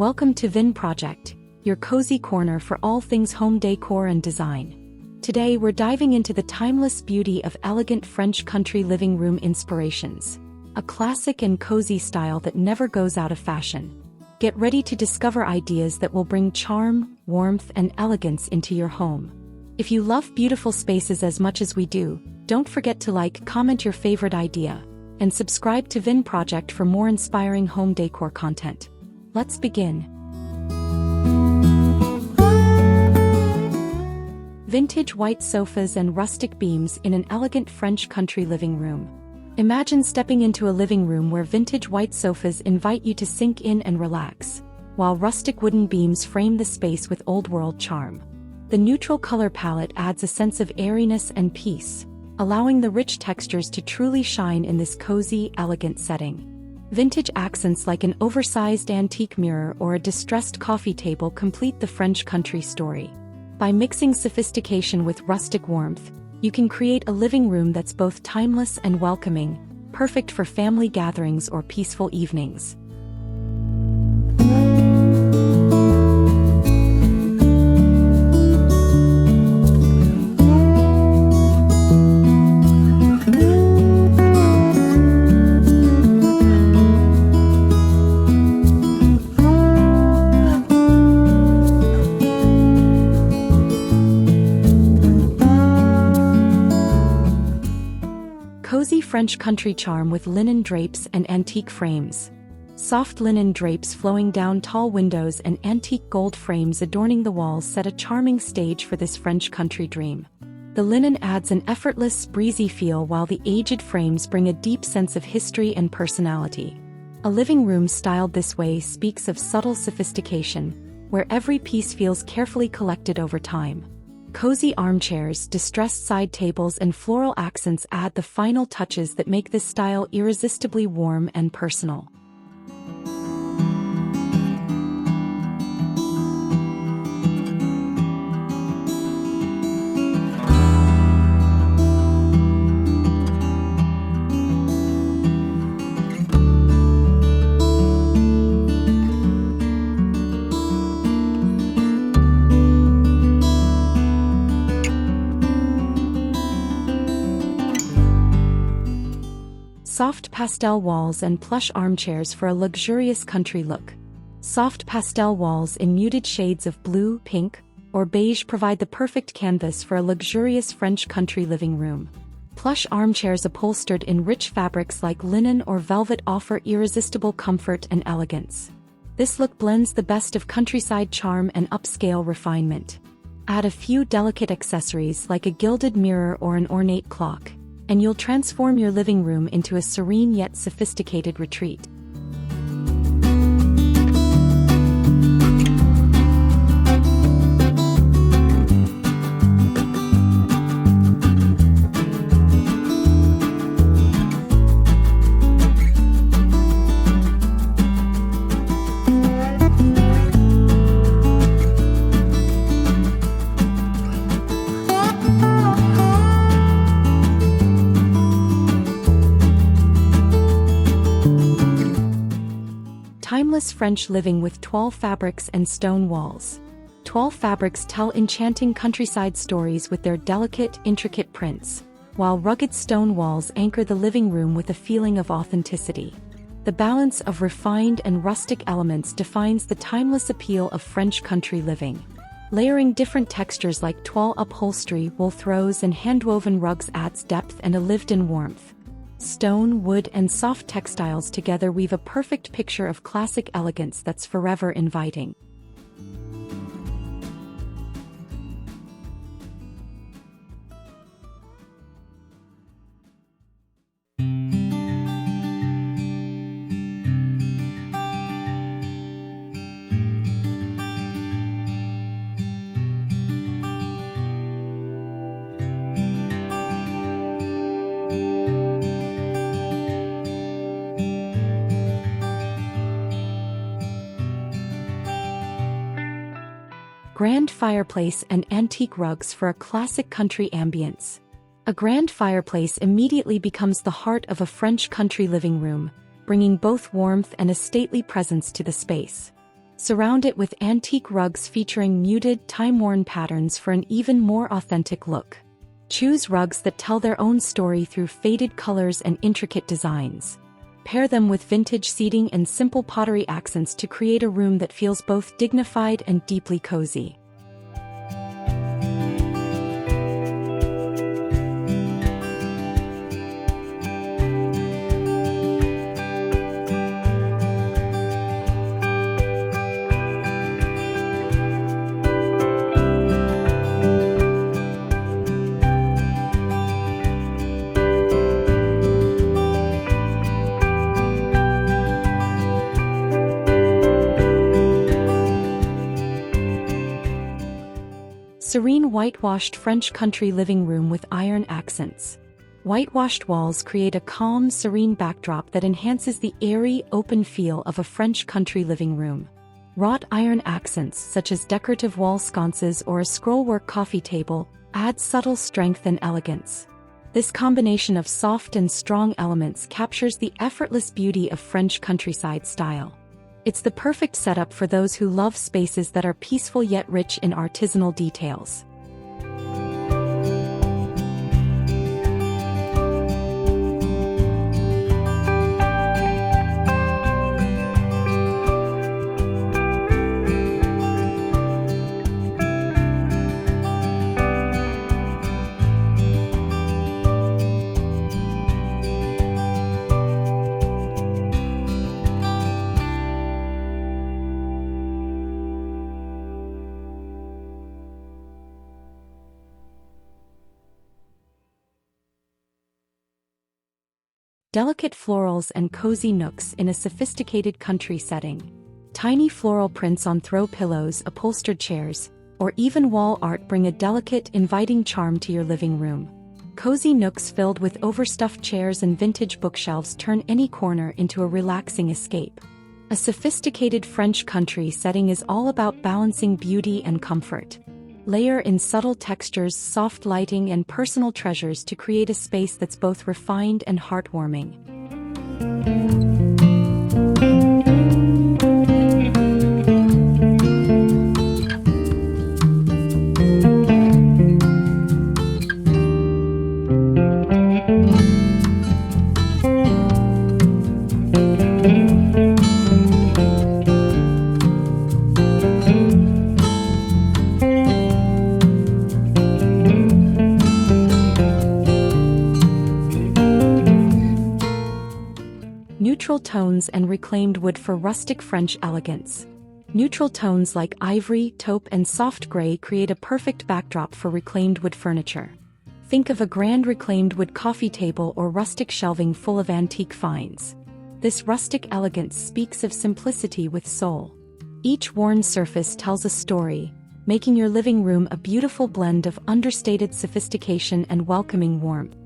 Welcome to Vhin Project, your cozy corner for all things home decor and design. Today we're diving into the timeless beauty of elegant French country living room inspirations. A classic and cozy style that never goes out of fashion. Get ready to discover ideas that will bring charm, warmth, and elegance into your home. If you love beautiful spaces as much as we do, don't forget to like, comment your favorite idea, and subscribe to Vhin Project for more inspiring home decor content. Let's begin. Vintage white sofas and rustic beams in an elegant French country living room. Imagine stepping into a living room where vintage white sofas invite you to sink in and relax, while rustic wooden beams frame the space with old-world charm. The neutral color palette adds a sense of airiness and peace, allowing the rich textures to truly shine in this cozy, elegant setting. Vintage accents like an oversized antique mirror or a distressed coffee table complete the French country story. By mixing sophistication with rustic warmth, you can create a living room that's both timeless and welcoming, perfect for family gatherings or peaceful evenings. Cozy French country charm with linen drapes and antique frames. Soft linen drapes flowing down tall windows and antique gold frames adorning the walls set a charming stage for this French country dream. The linen adds an effortless, breezy feel while the aged frames bring a deep sense of history and personality. A living room styled this way speaks of subtle sophistication, where every piece feels carefully collected over time. Cozy armchairs, distressed side tables, and floral accents add the final touches that make this style irresistibly warm and personal. Soft pastel walls and plush armchairs for a luxurious country look. Soft pastel walls in muted shades of blue, pink, or beige provide the perfect canvas for a luxurious French country living room. Plush armchairs upholstered in rich fabrics like linen or velvet offer irresistible comfort and elegance. This look blends the best of countryside charm and upscale refinement. Add a few delicate accessories like a gilded mirror or an ornate clock, and you'll transform your living room into a serene yet sophisticated retreat. Timeless French living with Toile fabrics and stone walls. Toile fabrics tell enchanting countryside stories with their delicate, intricate prints, while rugged stone walls anchor the living room with a feeling of authenticity. The balance of refined and rustic elements defines the timeless appeal of French country living. Layering different textures like toile upholstery, wool throws, and handwoven rugs adds depth and a lived-in warmth. Stone, wood, and soft textiles together weave a perfect picture of classic elegance that's forever inviting. Grand fireplace and antique rugs for a classic country ambience. A grand fireplace immediately becomes the heart of a French country living room, bringing both warmth and a stately presence to the space. Surround it with antique rugs featuring muted, time-worn patterns for an even more authentic look. Choose rugs that tell their own story through faded colors and intricate designs. Pair them with vintage seating and simple pottery accents to create a room that feels both dignified and deeply cozy. Serene whitewashed French country living room with iron accents. Whitewashed walls create a calm, serene backdrop that enhances the airy, open feel of a French country living room. Wrought iron accents such as decorative wall sconces or a scrollwork coffee table add subtle strength and elegance. This combination of soft and strong elements captures the effortless beauty of French countryside style. It's the perfect setup for those who love spaces that are peaceful yet rich in artisanal details. Delicate florals and cozy nooks in a sophisticated country setting. Tiny floral prints on throw pillows, upholstered chairs, or even wall art bring a delicate, inviting charm to your living room. Cozy nooks filled with overstuffed chairs and vintage bookshelves turn any corner into a relaxing escape. A sophisticated French country setting is all about balancing beauty and comfort. Layer in subtle textures, soft lighting, and personal treasures to create a space that's both refined and heartwarming. Neutral tones and reclaimed wood for rustic French elegance. Neutral tones like ivory, taupe, and soft gray create a perfect backdrop for reclaimed wood furniture. Think of a grand reclaimed wood coffee table or rustic shelving full of antique finds. This rustic elegance speaks of simplicity with soul. Each worn surface tells a story, making your living room a beautiful blend of understated sophistication and welcoming warmth.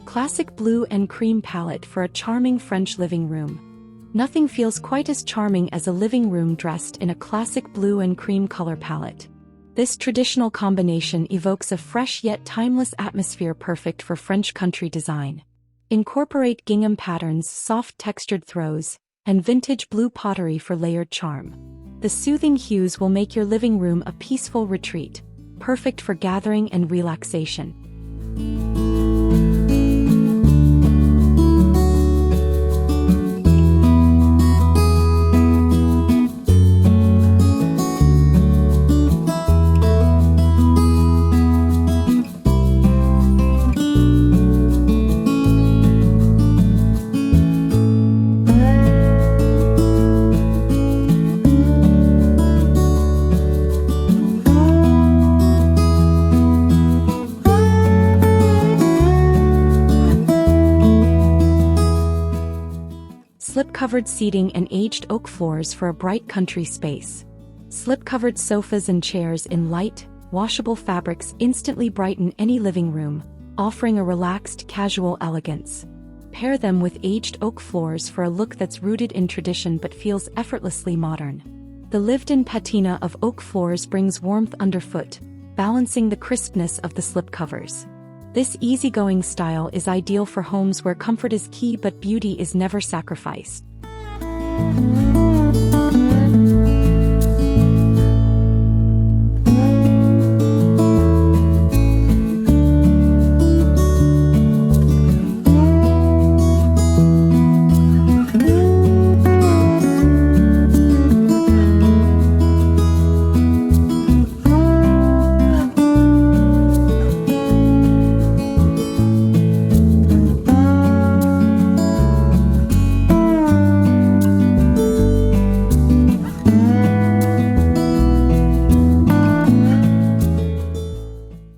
Classic blue and cream palette for a charming French living room. Nothing feels quite as charming as a living room dressed in a classic blue and cream color palette. This traditional combination evokes a fresh yet timeless atmosphere perfect for French country design. Incorporate gingham patterns, soft textured throws, and vintage blue pottery for layered charm. The soothing hues will make your living room a peaceful retreat, perfect for gathering and relaxation. slip-covered seating and aged oak floors for a bright country space. Slip-covered sofas and chairs in light, washable fabrics instantly brighten any living room, offering a relaxed, casual elegance. Pair them with aged oak floors for a look that's rooted in tradition but feels effortlessly modern. The lived-in patina of oak floors brings warmth underfoot, balancing the crispness of the slipcovers. This easygoing style is ideal for homes where comfort is key but beauty is never sacrificed.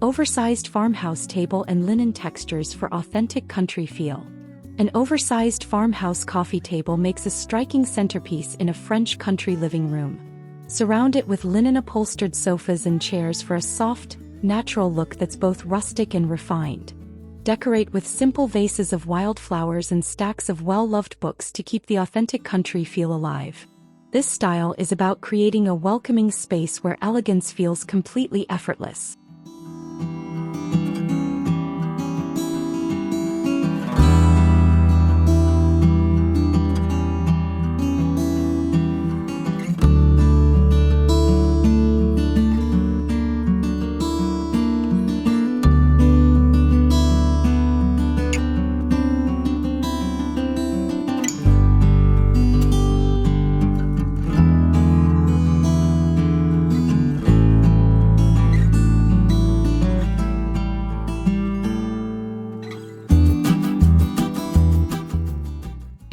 Oversized farmhouse table and linen textures for authentic country feel. An oversized farmhouse coffee table makes a striking centerpiece in a French country living room. Surround it with linen-upholstered sofas and chairs for a soft, natural look that's both rustic and refined. Decorate with simple vases of wildflowers and stacks of well-loved books to keep the authentic country feel alive. This style is about creating a welcoming space where elegance feels completely effortless.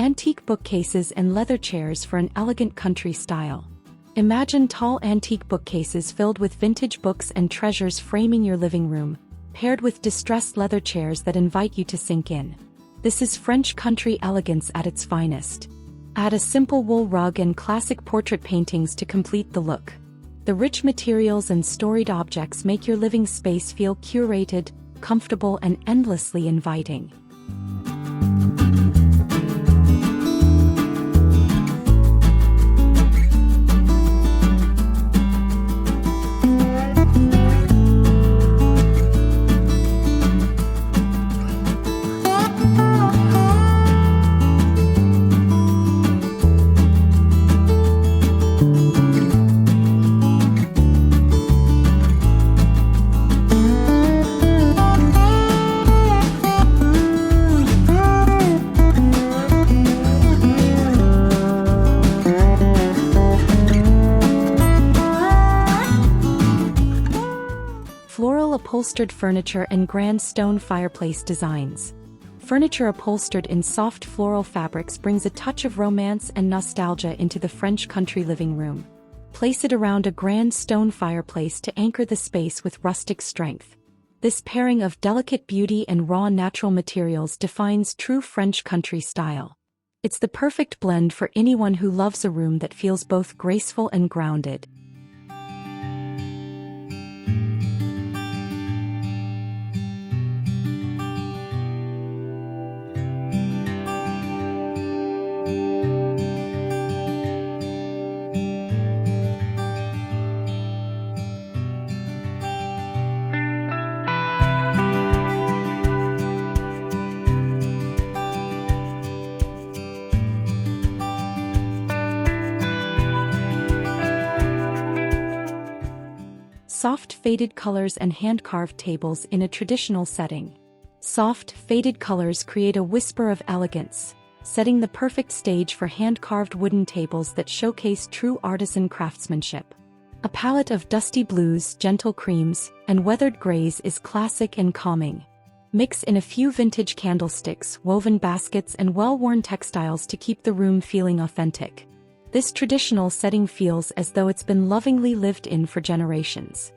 Antique bookcases and leather chairs for an elegant country style. Imagine tall antique bookcases filled with vintage books and treasures framing your living room, paired with distressed leather chairs that invite you to sink in. This is French country elegance at its finest. Add a simple wool rug and classic portrait paintings to complete the look. The rich materials and storied objects make your living space feel curated, comfortable, and endlessly inviting. Floral upholstered furniture and grand stone fireplace designs. Furniture upholstered in soft floral fabrics brings a touch of romance and nostalgia into the French country living room. Place it around a grand stone fireplace to anchor the space with rustic strength. This pairing of delicate beauty and raw natural materials defines true French country style. It's the perfect blend for anyone who loves a room that feels both graceful and grounded. Soft faded colors and hand-carved tables in a traditional setting. Soft, faded colors create a whisper of elegance, setting the perfect stage for hand-carved wooden tables that showcase true artisan craftsmanship. A palette of dusty blues, gentle creams, and weathered grays is classic and calming. Mix in a few vintage candlesticks, woven baskets, and well-worn textiles to keep the room feeling authentic. This traditional setting feels as though it's been lovingly lived in for generations.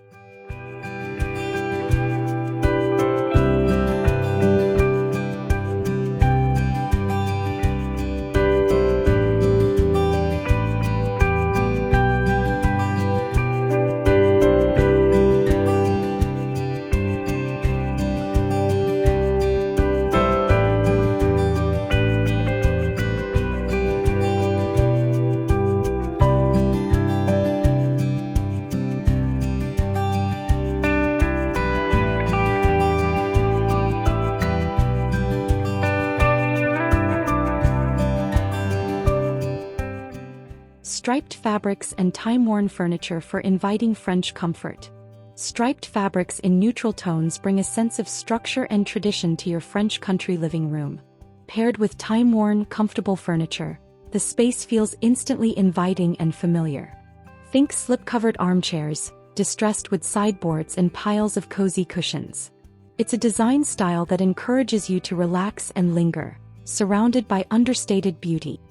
striped fabrics and time-worn furniture for inviting French comfort. Striped fabrics in neutral tones bring a sense of structure and tradition to your French country living room. Paired with time-worn, comfortable furniture, the space feels instantly inviting and familiar. Think slip-covered armchairs, distressed with sideboards and piles of cozy cushions. It's a design style that encourages you to relax and linger, surrounded by understated beauty.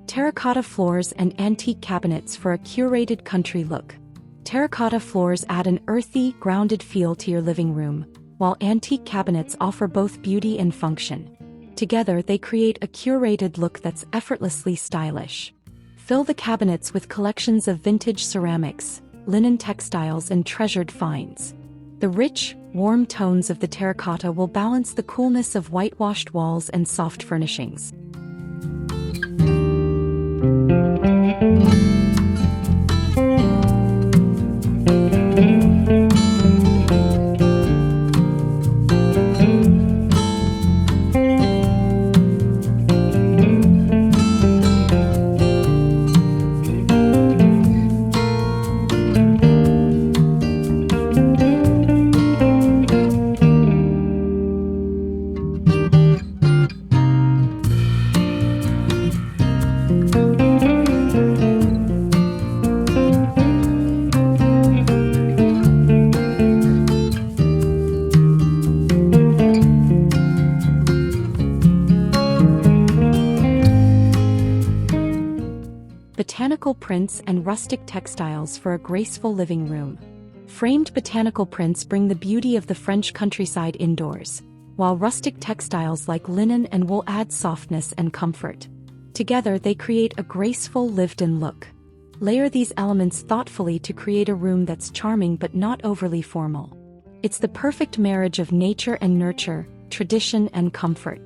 Terracotta floors and antique cabinets for a curated country look. Terracotta floors add an earthy, grounded feel to your living room, while antique cabinets offer both beauty and function. Together, they create a curated look that's effortlessly stylish. Fill the cabinets with collections of vintage ceramics, linen textiles, and treasured finds. The rich, warm tones of the terracotta will balance the coolness of whitewashed walls and soft furnishings. Botanical prints and rustic textiles for a graceful living room. Framed botanical prints bring the beauty of the French countryside indoors, while rustic textiles like linen and wool add softness and comfort. Together, they create a graceful, lived-in look. Layer these elements thoughtfully to create a room that's charming but not overly formal. It's the perfect marriage of nature and nurture, tradition and comfort.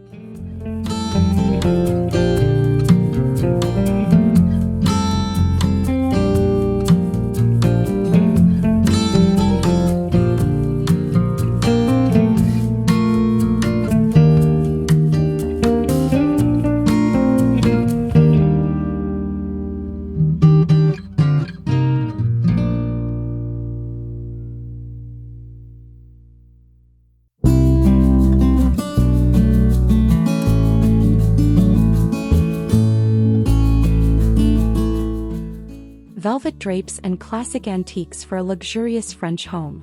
Velvet drapes and classic antiques for a luxurious French home.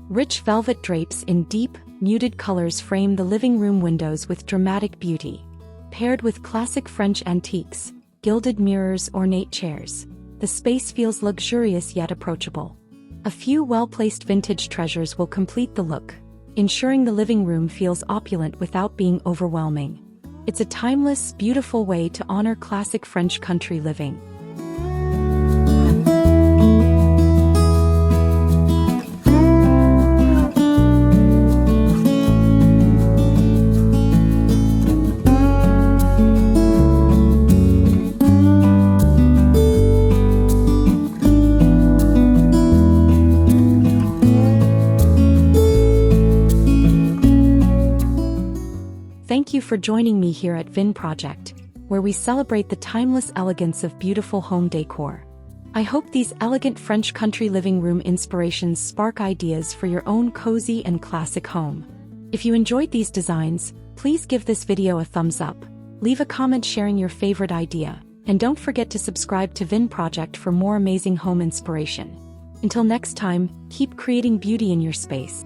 Rich velvet drapes in deep, muted colors frame the living room windows with dramatic beauty. Paired with classic French antiques, gilded mirrors, ornate chairs, the space feels luxurious yet approachable. A few well-placed vintage treasures will complete the look, ensuring the living room feels opulent without being overwhelming. It's a timeless, beautiful way to honor classic French country living. Thank you for joining me here at Vhin Project, where we celebrate the timeless elegance of beautiful home decor. I hope these elegant French country living room inspirations spark ideas for your own cozy and classic home. If you enjoyed these designs, please give this video a thumbs up, leave a comment sharing your favorite idea, and don't forget to subscribe to Vhin Project for more amazing home inspiration. Until next time, keep creating beauty in your space.